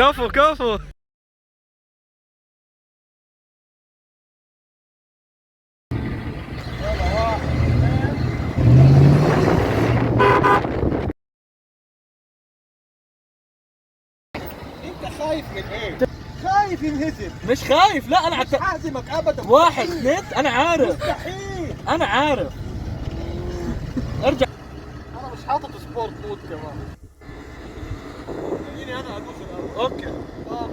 كفو كفو. انت خايف من ايه؟ خايف ينهزم. مش خايف، لا انا مش ههزمك ابدا. واحد اثنين انا عارف. مستحيل. انا عارف. ارجع. انا مش حاطط سبورت مود كمان. خليني انا ادوس الاول. اوكي. اه